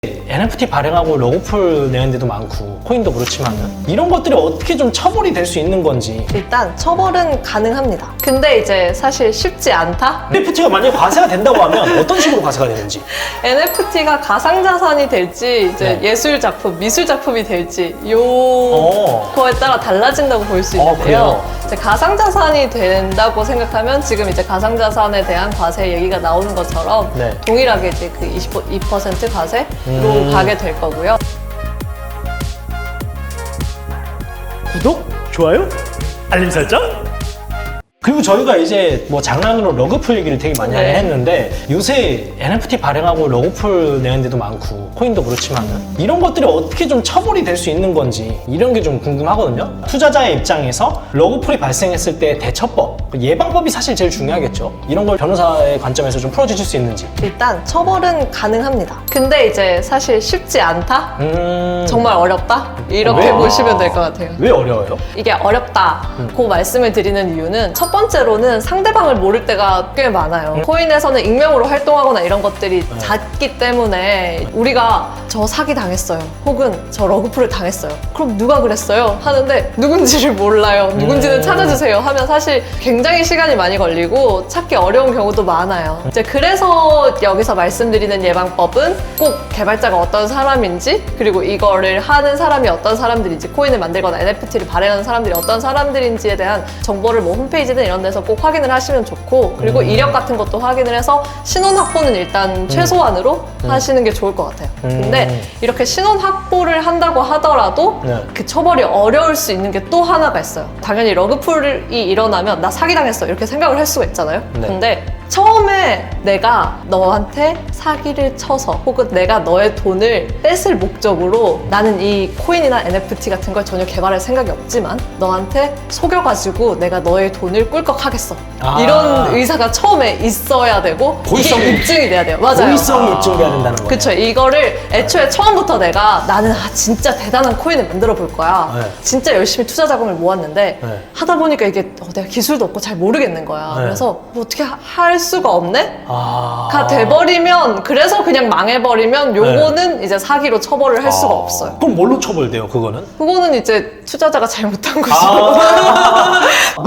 NFT 발행하고 러그풀 내는 데도 많고 코인도 그렇지만 이런 것들이 어떻게 좀 처벌이 될 수 있는 건지. 일단 처벌은 가능합니다. 근데 이제 사실 쉽지 않다? NFT가 만약에 과세가 된다고 하면 어떤 식으로 과세가 되는지. NFT가 가상자산이 될지 이제 네. 예술작품, 미술작품이 될지 어. 그거에 따라 달라진다고 볼 수 있는데요. 그래요? 이제 가상자산이 된다고 생각하면 지금 이제 가상자산에 대한 과세 얘기가 나오는 것처럼 네. 동일하게 이제 그 22% 과세로 가게 될 거고요. 구독, 좋아요, 알림 설정. 그리고 저희가 이제 뭐 장난으로 러그풀 얘기를 되게 많이 네. 했는데 요새 NFT 발행하고 러그풀 내는 데도 많고 코인도 그렇지만 이런 것들이 어떻게 좀 처벌이 될 수 있는 건지 이런 게 좀 궁금하거든요. 투자자의 입장에서 러그풀이 발생했을 때 대처법, 예방법이 사실 제일 중요하겠죠. 이런 걸 변호사의 관점에서 좀 풀어주실 수 있는지. 일단 처벌은 가능합니다. 근데 이제 사실 쉽지 않다? 정말 어렵다? 이렇게 왜? 보시면 될 것 같아요. 왜 어려워요? 이게 어렵다고 말씀을 드리는 이유는 첫 번째로는 상대방을 모를 때가 꽤 많아요. 코인에서는 익명으로 활동하거나 이런 것들이 잦기 때문에 우리가 저 사기 당했어요. 혹은 저 러그풀을 당했어요. 그럼 누가 그랬어요? 하는데 누군지를 몰라요. 누군지는 찾아주세요 하면 사실 굉장히 시간이 많이 걸리고 찾기 어려운 경우도 많아요. 이제 그래서 여기서 말씀드리는 예방법은 꼭 개발자가 어떤 사람인지 그리고 이거를 하는 사람이 어떤 사람들인지 코인을 만들거나 NFT를 발행하는 사람들이 어떤 사람들인지에 대한 정보를 뭐 홈페이지든 이런 데서 꼭 확인을 하시면 좋고 그리고 이력 같은 것도 확인을 해서 신원 확보는 일단 최소한으로 하시는 게 좋을 것 같아요. 근데 이렇게 신원 확보를 한다고 하더라도 네. 그 처벌이 어려울 수 있는 게 또 하나가 있어요. 당연히 러그풀이 일어나면 나 사기당했어 이렇게 생각을 할 수가 있잖아요. 네. 근데 처음에 내가 너한테 사기를 쳐서 혹은 내가 너의 돈을 뺏을 목적으로 나는 이 코인이나 NFT 같은 걸 전혀 개발할 생각이 없지만 너한테 속여가지고 내가 너의 돈을 꿀꺽하겠어. 이런 의사가 처음에 있어야 되고 고의성이- 이게 입증이 돼야 돼요. 맞아요. 고의성이 입증돼야 된다는 거예요. 그쵸. 이거를 애초에 처음부터 내가 나는 진짜 대단한 코인을 만들어 볼 거야. 네. 진짜 열심히 투자 자금을 모았는데 네. 하다 보니까 이게 내가 기술도 없고 잘 모르겠는 거야. 네. 그래서 뭐 어떻게 할 수가 없네? 아. 가 돼버리면 그래서 그냥 망해버리면 요거는 이제 사기로 처벌을 할 수가 없어요. 그럼 뭘로 처벌돼요, 그거는? 그거는 이제 투자자가 잘못한 거죠.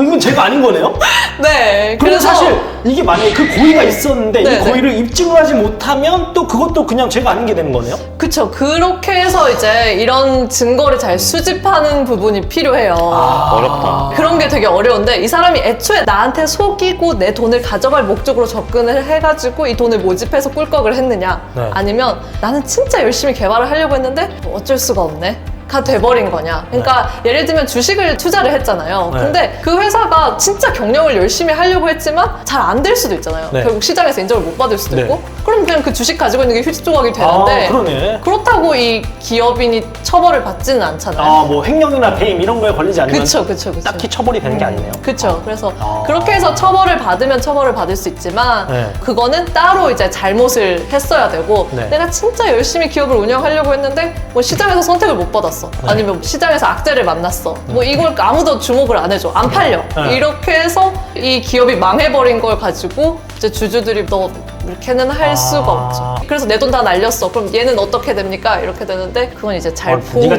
이건 제가 아닌 거네요? 네. 그리고 사실 이게 만약에 그 고의가 있었는데 이 네, 네. 고의를 입증을 하지 못하면 또 그것도 그냥 제가 아닌 게 되는 거네요? 그쵸. 그렇게 해서 이제 이런 증거를 잘 수집하는 부분이 필요해요. 어렵다. 그런 게 되게 어려운데 이 사람이 애초에 나한테 속이고 내 돈을 가져갈 목적으로 접근을 해가지고 이 돈을 모집해서 꿀꺽을 했느냐 네. 아니면 나는 진짜 열심히 개발을 하려고 했는데 뭐 어쩔 수가 없네 가 돼버린 거냐. 그러니까 예를 들면 주식을 투자를 했잖아요. 네. 근데 그 회사가 진짜 경영을 열심히 하려고 했지만 잘 안 될 수도 있잖아요. 네. 결국 시장에서 인정을 못 받을 수도 네. 있고 그럼 그냥 그 주식 가지고 있는 게 휴지 조각이 되는데 그러네. 그렇다고 이 기업인이 처벌을 받지는 않잖아요. 뭐 횡령이나 배임 이런 거에 걸리지 않으면 그쵸. 딱히 처벌이 되는 게 아니네요. 그쵸. 그래서 그렇게 해서 처벌을 받으면 처벌을 받을 수 있지만 네. 그거는 따로 이제 잘못을 했어야 되고 네. 내가 진짜 열심히 기업을 운영하려고 했는데 뭐 시장에서 선택을 못 받았어. 아니면 시장에서 악재를 만났어. 뭐 이걸 아무도 주목을 안 해줘. 안 팔려. 네. 이렇게 해서 이 기업이 망해버린 걸 가지고 이제 주주들이 너 이렇게는 할 수가 없죠. 그래서 내 돈 다 날렸어. 그럼 얘는 어떻게 됩니까? 이렇게 되는데 그건 이제 잘 보고 네가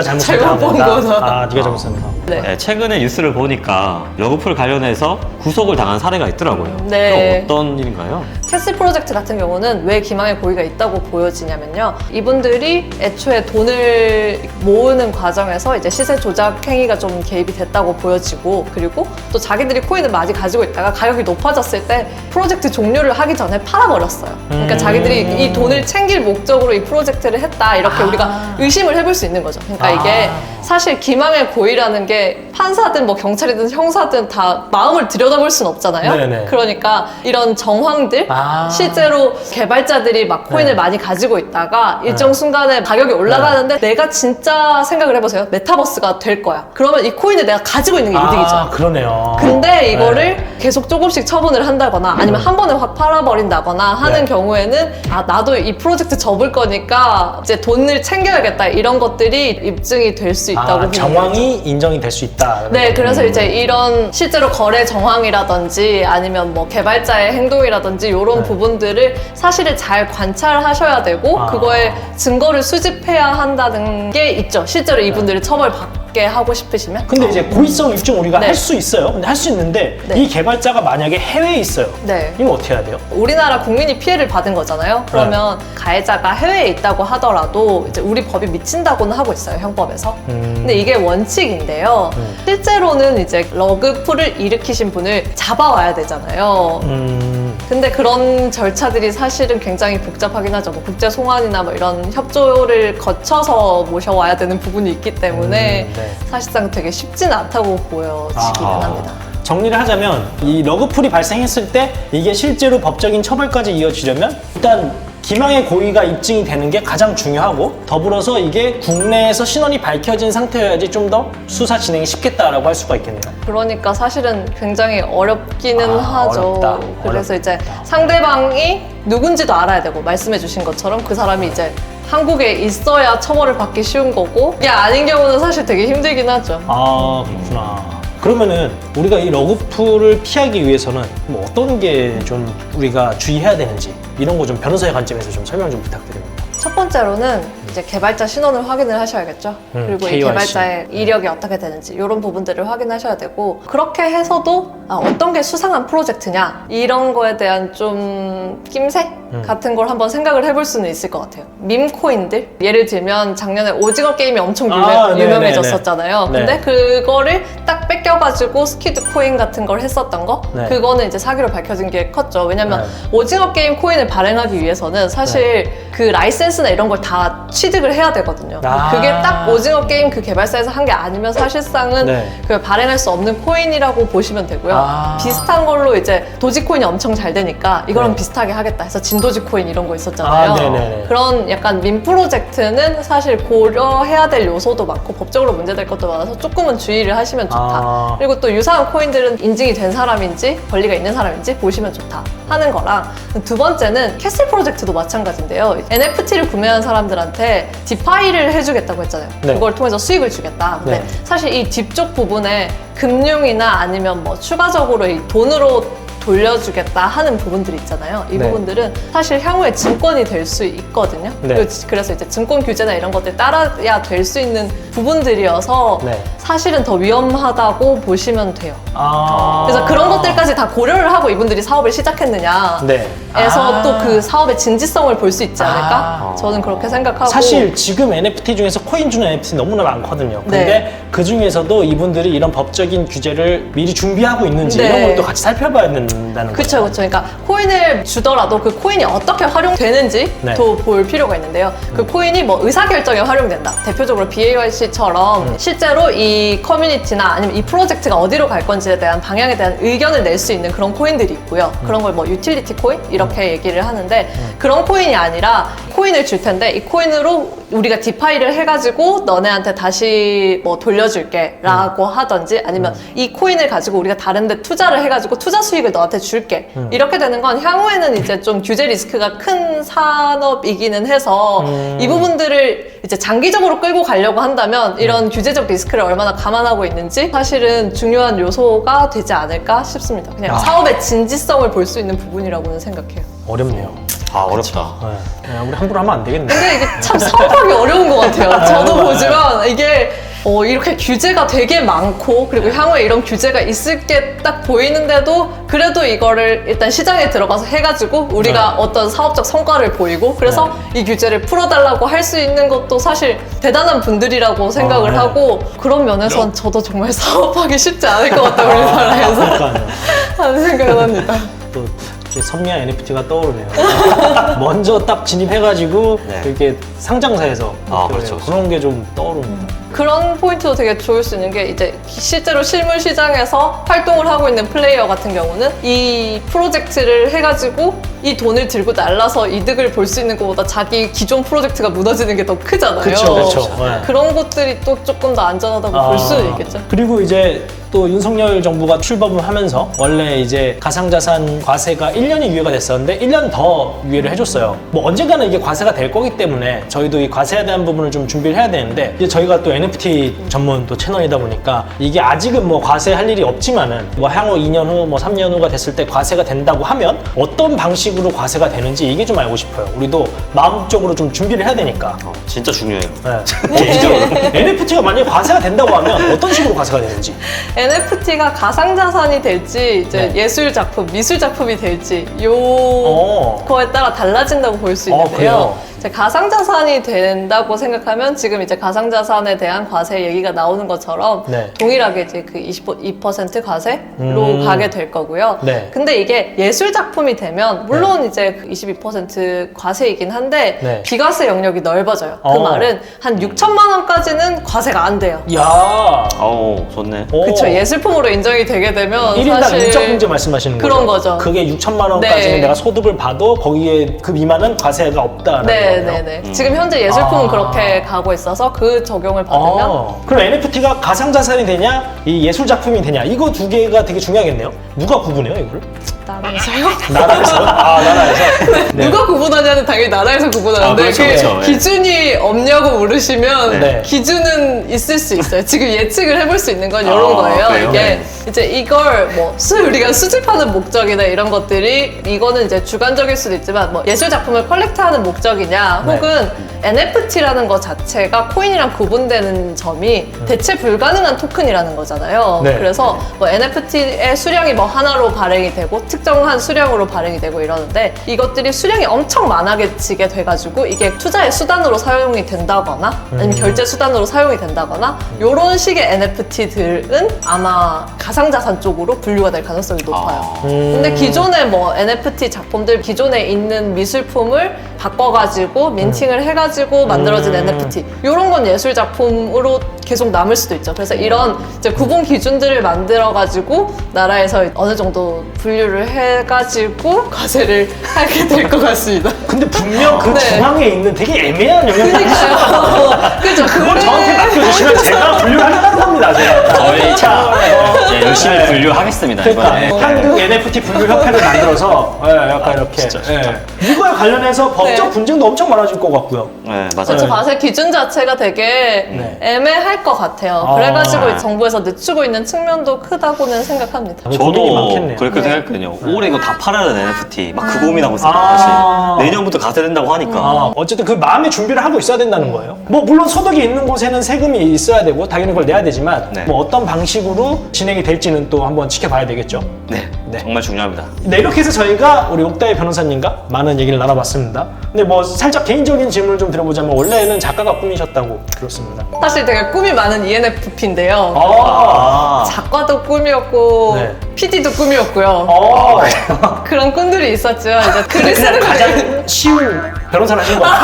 잘못했다. 잘못 본 거다. 네가 잘못했다. 네. 네, 최근에 뉴스를 보니까 러그풀 관련해서 구속을 당한 사례가 있더라고요. 네. 그럼 어떤 일인가요? 캐슬 프로젝트 같은 경우는 왜 기망의 고의가 있다고 보여지냐면요. 이분들이 애초에 돈을 모으는 과정에서 이제 시세 조작 행위가 좀 개입이 됐다고 보여지고 그리고 또 자기들이 코인을 많이 가지고 있다가 가격이 높아졌을 때 프로젝트 종료를 하기 전에 팔아버렸어요. 그러니까 자기들이 이 돈을 챙길 목적으로 이 프로젝트를 했다 이렇게 우리가 의심을 해볼 수 있는 거죠. 그러니까 이게 사실 기망의 고의라는 게 판사든 뭐 경찰이든 형사든 다 마음을 들여다볼 수는 없잖아요. 네네. 그러니까 이런 정황들 실제로 개발자들이 막 코인을 많이 가지고 있다가 일정 순간에 가격이 올라가는데 내가 진짜 생각을 해보세요. 메타버스가 될 거야. 그러면 이 코인을 내가 가지고 있는 게 이득이죠. 그러네요. 근데 이거를 계속 조금씩 처분을 한다거나 아니면 한 번에 확 팔아버린다거나 하는 경우에는 나도 이 프로젝트 접을 거니까 이제 돈을 챙겨야겠다 이런 것들이 입증이 될 수 있다고 보는 정황이 인정이 될 수 있다. 네, 그래서 이제 이런 실제로 거래 정황이라든지 아니면 뭐 개발자의 행동이라든지 이런 부분들을 사실을 잘 관찰하셔야 되고 그거에 증거를 수집해야 한다는 게 있죠. 실제로 이분들이 처벌받게 하고 싶으시면. 근데 이제 고의성 입증 우리가 네. 할 수 있어요. 근데 할 수 있는데 네. 이 개발자가 만약에 해외에 있어요. 네. 이거 어떻게 해야 돼요? 우리나라 국민이 피해를 받은 거잖아요. 그러면 가해자가 해외에 있다고 하더라도 이제 우리 법이 미친다고는 하고 있어요, 형법에서. 근데 이게 원칙인데요. 실제로는 이제 러그풀을 일으키신 분을 잡아와야 되잖아요. 근데 그런 절차들이 사실은 굉장히 복잡하긴 하죠. 뭐 국제 송환이나 뭐 이런 협조를 거쳐서 모셔와야 되는 부분이 있기 때문에 네. 사실상 되게 쉽지는 않다고 보여지기는 합니다. 정리를 하자면 이 러그풀이 발생했을 때 이게 실제로 법적인 처벌까지 이어지려면 일단 기망의 고의가 입증이 되는 게 가장 중요하고 더불어서 이게 국내에서 신원이 밝혀진 상태여야지 좀 더 수사 진행이 쉽겠다라고 할 수가 있겠네요. 그러니까 사실은 굉장히 어렵기는 하죠. 어렵다. 그래서 이제 상대방이 누군지도 알아야 되고 말씀해 주신 것처럼 그 사람이 이제 한국에 있어야 처벌을 받기 쉬운 거고 이게 아닌 경우는 사실 되게 힘들긴 하죠. 아, 그렇구나. 그러면은 우리가 이 러그풀을 피하기 위해서는 뭐 어떤 게 좀 우리가 주의해야 되는지 이런 거 좀 변호사의 관점에서 좀 설명 좀 부탁드립니다. 첫 번째로는 이제 개발자 신원을 확인을 하셔야겠죠. 그리고 이 KYC. 개발자의 이력이 어떻게 되는지 이런 부분들을 확인하셔야 되고 그렇게 해서도 어떤 게 수상한 프로젝트냐 이런 거에 대한 좀 낌새 같은 걸 한번 생각을 해볼 수는 있을 것 같아요. 밈코인들 예를 들면 작년에 오징어 게임이 엄청 유명해졌었잖아요. 네. 근데 그거를 딱 뺏겨가지고 스키드 코인 같은 걸 했었던 거 네. 그거는 이제 사기로 밝혀진 게 컸죠. 왜냐면 네. 오징어 게임 코인을 발행하기 위해서는 사실 그 라이센스나 이런 걸 다 취득을 해야 되거든요. 그게 딱 오징어 게임 그 개발사에서 한 게 아니면 사실상은 네. 그 발행할 수 없는 코인이라고 보시면 되고요. 비슷한 걸로 이제 도지코인이 엄청 잘 되니까 이거랑 네. 비슷하게 하겠다 해서 진도지코인 이런 거 있었잖아요. 네네네. 그런 약간 민 프로젝트는 사실 고려해야 될 요소도 많고 법적으로 문제될 것도 많아서 조금은 주의를 하시면 좋다. 그리고 또 유사한 코인들은 인증이 된 사람인지 권리가 있는 사람인지 보시면 좋다 하는 거랑 두 번째는 캐슬 프로젝트도 마찬가지인데요. NFT를 구매한 사람들한테 디파이를 해주겠다고 했잖아요. 네. 그걸 통해서 수익을 주겠다. 근데 네. 사실 이 뒤쪽 부분에 금융이나 아니면 뭐 추가적으로 이 돈으로 돌려주겠다 하는 부분들이 있잖아요. 이 네. 부분들은 사실 향후에 증권이 될 수 있거든요. 네. 그래서 이제 증권 규제나 이런 것들 따라야 될 수 있는 부분들이어서 네. 사실은 더 위험하다고 보시면 돼요. 그래서 그런 것들까지 다 고려를 하고 이분들이 사업을 시작했느냐 네. 에서 또 그 사업의 진지성을 볼 수 있지 않을까? 저는 그렇게 생각하고 사실 지금 NFT 중에서 코인 주는 NFT 너무나 많거든요. 근데 네. 그 중에서도 이분들이 이런 법적인 규제를 미리 준비하고 있는지 네. 이런 것도 같이 살펴봐야 된다는 그쵸, 거죠. 그쵸. 그러니까 코인을 주더라도 그 코인이 어떻게 활용되는지도 네. 볼 필요가 있는데요. 그 코인이 뭐 의사결정에 활용된다. 대표적으로 BAYC처럼 실제로 이 커뮤니티나 아니면 이 프로젝트가 어디로 갈 건지에 대한 방향에 대한 의견을 낼 수 있는 그런 코인들이 있고요. 그런 걸 뭐 유틸리티 코인? 이렇게 얘기를 하는데 그런 코인이 아니라 코인을 줄 텐데 이 코인으로 우리가 디파이를 해가지고 너네한테 다시 뭐 돌려줄게 라고 하던지 아니면 이 코인을 가지고 우리가 다른 데 투자를 해가지고 투자 수익을 너한테 줄게 이렇게 되는 건 향후에는 이제 좀 규제 리스크가 큰 산업이기는 해서 이 부분들을 이제 장기적으로 끌고 가려고 한다면 이런 규제적 리스크를 얼마나 감안하고 있는지 사실은 중요한 요소가 되지 않을까 싶습니다. 그냥 사업의 진지성을 볼 수 있는 부분이라고는 생각해요. 어렵네요. 아, 어렵다. 네. 우리 함부로 하면 안 되겠네. 근데 이게 참 사업하기 어려운 것 같아요. 저도 보지만 이게 이렇게 규제가 되게 많고 그리고 향후에 이런 규제가 있을 게 딱 보이는데도 그래도 이거를 일단 시장에 들어가서 해가지고 우리가 어떤 사업적 성과를 보이고 그래서 이 규제를 풀어달라고 할 수 있는 것도 사실 대단한 분들이라고 생각을 하고 그런 면에선 저도 정말 사업하기 쉽지 않을 것 같다 우리나라에서 그러니까요. 하는 생각을 합니다. 또 이제 선미한 NFT가 떠오르네요. 먼저 딱 진입해가지고 네. 이렇게 상장사에서 그렇죠. 그런 게 좀 떠오릅니다. 그런 포인트도 되게 좋을 수 있는 게 이제 실제로 실물 시장에서 활동을 하고 있는 플레이어 같은 경우는 이 프로젝트를 해가지고 이 돈을 들고 날라서 이득을 볼 수 있는 것보다 자기 기존 프로젝트가 무너지는 게 더 크잖아요. 그렇죠. 네. 그런 것들이 또 조금 더 안전하다고 볼 수 있겠죠. 그리고 이제 또 윤석열 정부가 출범을 하면서 원래 이제 가상자산 과세가 1년이 유예가 됐었는데 1년 더 유예를 해줬어요. 뭐 언젠가는 이게 과세가 될 거기 때문에 저희도 이 과세에 대한 부분을 좀 준비를 해야 되는데 이제 저희가 또 NFT 전문 또 채널이다 보니까 이게 아직은 뭐 과세할 일이 없지만은 뭐 향후 2년 후 뭐 3년 후가 됐을 때 과세가 된다고 하면 어떤 방식으로 과세가 되는지 이게 좀 알고 싶어요. 우리도 마음적으로 좀 준비를 해야 되니까. 진짜 중요해요. 네. NFT가 만약에 과세가 된다고 하면 어떤 식으로 과세가 되는지. NFT가 가상자산이 될지 이제 네. 예술 작품, 미술 작품이 될지 어. 요거에 따라 달라진다고 볼 수 있는데요. 그래요? 이제 가상자산이 된다고 생각하면 지금 이제 가상자산에 대한 과세 얘기가 나오는 것처럼 네. 동일하게 이제 그 22% 과세로 가게 될 거고요. 네. 근데 이게 예술 작품이 되면 물론 이제 그 22% 과세이긴 한데 네. 비과세 영역이 넓어져요. 그 어. 말은 한 6천만 원까지는 과세가 안 돼요. 야. 좋네. 그쵸, 예술품으로 인정이 되게 되면 1인당 사실 인적 문제 말씀하시는 그런 거죠. 그게 6천만 원까지는 네. 내가 소득을 봐도 거기에 그 미만은 과세가 없다라는 거예요. 네네네. 지금 현재 예술품은 아. 그렇게 가고 있어서 그 적용을 받으면 그럼 NFT가 가상자산이 되냐, 이 예술 작품이 되냐, 이거 두 개가 되게 중요하겠네요. 누가 구분해요, 이거를? 나라에서요. 나라에서? 나라에서. 네. 누가 구분하냐는 당연히 나라에서 구분하는데 그렇죠, 그 그렇죠. 기준이 없냐고 물으시면 네. 기준은 있을 수 있어요. 지금 예측을 해볼 수 있는 건 이런 아, 거예요. 그래요? 이게 네. 이제 이걸 뭐 우리가 수집하는 목적이나 이런 것들이 이거는 이제 주관적일 수도 있지만 뭐 예술 작품을 컬렉트하는 목적이냐 네. 혹은 NFT라는 것 자체가 코인이랑 구분되는 점이 대체 불가능한 토큰이라는 거잖아요. 네. 그래서 뭐 NFT의 수량이 뭐 하나로 발행이 되고 특정한 수량으로 발행이 되고 이러는데 이것들이 수량이 엄청 많아지게 돼가지고 이게 투자의 수단으로 사용이 된다거나 아니면 결제 수단으로 사용이 된다거나 이런 식의 NFT들은 아마 가상자산 쪽으로 분류가 될 가능성이 높아요. 근데 기존의 뭐 NFT 작품들 기존에 있는 미술품을 바꿔가지고 민팅을 해가지고 만들어진 NFT 이런 건 예술 작품으로 계속 남을 수도 있죠. 그래서 이런 이제 구분 기준들을 만들어가지고 나라에서 어느 정도 분류를 해가지고 과세를 하게 될 것 같습니다. 근데 분명 그 네. 중앙에 있는 되게 애매한 영역이 있어요. 그러니까요. 그죠. 그걸 저한테 맡겨주시면 제가 분류를 하겠다는 겁니다. 제가. 저희 채널에서 네. 열심히 분류하겠습니다. 그러니까 이번에. 한국 NFT 분류 협회를 만들어서 약간 이렇게 진짜. 이거에 관련해서 법적 네. 분쟁도 엄청 많아질 것 같고요. 네, 맞아요. 그렇죠. 과세 기준 자체가 되게 네. 애매할 것 같아요. 아. 그래가지고 정부에서 늦추고 있는 측면도 크다고는 생각합니다. 고민이 저도 많겠네요. 그렇게 네. 생각했거든요. 올해 이거 다 팔아야 되는 NFT 막 그 고민하고 있어요. 아. 사실 내년부터 과세된다고 하니까. 어쨌든 그 마음의 준비를 하고 있어야 된다는 거예요. 뭐 물론 소득이 있는 곳에는 세금이 있어야 되고 당연히 그걸 내야 되지만 네. 뭐 어떤 방식으로 진행이 될지는 또 한번 지켜봐야 되겠죠. 네, 네. 정말 중요합니다. 네, 이렇게 해서 저희가 우리 옥다이 변호사님과 많은 얘기를 나눠봤습니다. 근데 뭐 살짝 개인적인 질문을 좀 드려보자면 원래는 작가가 꿈이셨다고 들었습니다. 사실 되게 꿈이 많은 ENFP인데요. 아, 작가도 꿈이었고 네. PD도 꿈이었고요. 그런 꿈들이 있었죠. 이제 글을 쓰는 그냥 거 가장 쉬운 변호사를 하신 거예요.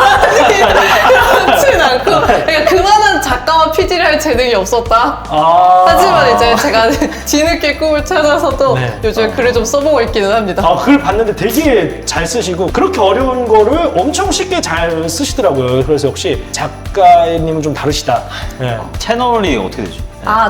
그렇진 않고 그러니까 그만한 작가와 PD를 할 재능이 없었다. 아. 하지만 이제 제가 뒤늦게 꿈을 찾아서도 네. 요즘 글을 좀 써보고 있기는 합니다. 글을 봤는데 되게 잘 쓰시고 그렇게 어려운 거를 엄청 쉽게 잘 쓰시더라고요. 그래서 역시 작가님은 좀 다르시다. 네. 채널이 어떻게 되죠?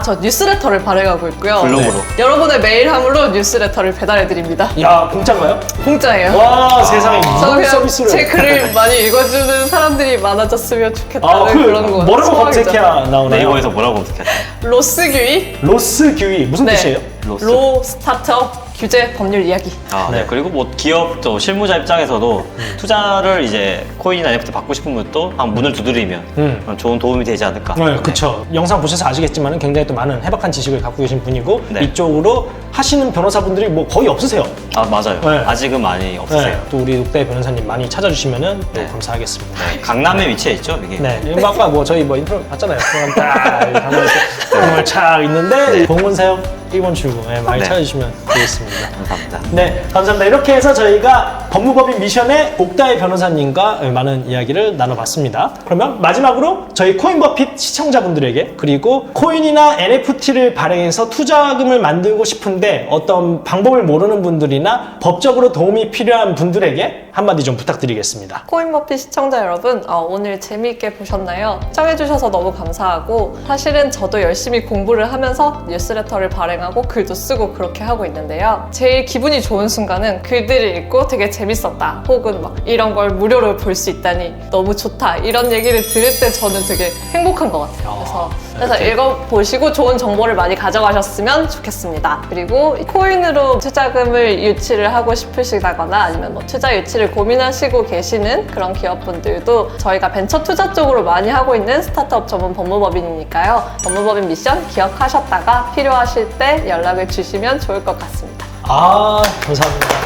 저 뉴스레터를 발행하고 있고요. 블로그로. 여러분의 메일함으로 뉴스레터를 배달해드립니다. 야, 공짜인가요? 공짜예요. 와, 세상에 저는 무슨 그냥 서비스를. 제 글을 많이 읽어주는 사람들이 많아졌으면 좋겠다는 그런 거. 뭐라고 소망이죠. 검색해야 나오나요? 네이버에서 뭐라고 검색했죠? 로스규이? 로스 규이 무슨 네. 뜻이에요? 로스. 로 스타트업 규제 법률 이야기. 네. 네. 그리고 뭐 기업 또 실무자 입장에서도 투자를 이제 코인이나 NFT 받고 싶은 분도 한 문을 두드리면 좋은 도움이 되지 않을까. 네, 그쵸. 영상 보셔서 아시겠지만 굉장히 또 많은 해박한 지식을 갖고 계신 분이고 네. 이쪽으로 하시는 변호사분들이 뭐 거의 없으세요. 맞아요. 네. 아직은 많이 없으세요. 네, 또 우리 옥대 변호사님 많이 찾아주시면 또 네. 감사하겠습니다. 네, 강남에 위치해 있죠, 이게. 네, 이거 아까 뭐 저희 뭐 인트로 봤잖아요. 그럼 딱 가만히 정말 착 있는데 봉은사역 1번 출구 많이 네. 찾아주시면 되겠습니다. 감사합니다. 네, 감사합니다. 이렇게 해서 저희가 법무법인 미션의 옥다이 변호사님과 많은 이야기를 나눠봤습니다. 그러면 마지막으로 저희 코인버핏 시청자분들에게 그리고 코인이나 NFT를 발행해서 투자금을 만들고 싶은데 어떤 방법을 모르는 분들이나 법적으로 도움이 필요한 분들에게 한마디 좀 부탁드리겠습니다. 코인머피 시청자 여러분, 오늘 재미있게 보셨나요? 시청해주셔서 너무 감사하고 사실은 저도 열심히 공부를 하면서 뉴스레터를 발행하고 글도 쓰고 그렇게 하고 있는데요. 제일 기분이 좋은 순간은 글들을 읽고 되게 재밌었다 혹은 막 이런 걸 무료로 볼 수 있다니 너무 좋다 이런 얘기를 들을 때 저는 되게 행복한 것 같아요. 그래서 읽어보시고 좋은 정보를 많이 가져가셨으면 좋겠습니다. 그리고 코인으로 투자금을 유치를 하고 싶으시다거나 아니면 뭐 투자 유치를 고민하시고 계시는 그런 기업분들도 저희가 벤처 투자 쪽으로 많이 하고 있는 스타트업 전문 법무법인이니까요. 법무법인 미션 기억하셨다가 필요하실 때 연락을 주시면 좋을 것 같습니다. 감사합니다.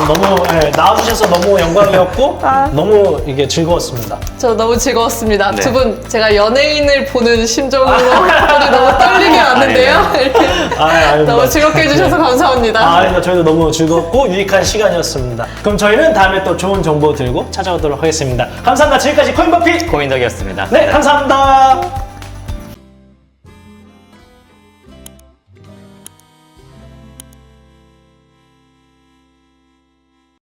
너무 나와주셔서 너무 영광이었고 너무 이게 즐거웠습니다. 저 너무 즐거웠습니다. 네. 두 분 제가 연예인을 보는 심정으로 오늘 너무 떨리게 왔는데요. 이렇게 너무 즐겁게 해주셔서 감사합니다. 저희도 너무 즐겁고 유익한 시간이었습니다. 그럼 저희는 다음에 또 좋은 정보 들고 찾아오도록 하겠습니다. 감사합니다. 지금까지 코인버핏 코인덕이었습니다. 네, 감사합니다.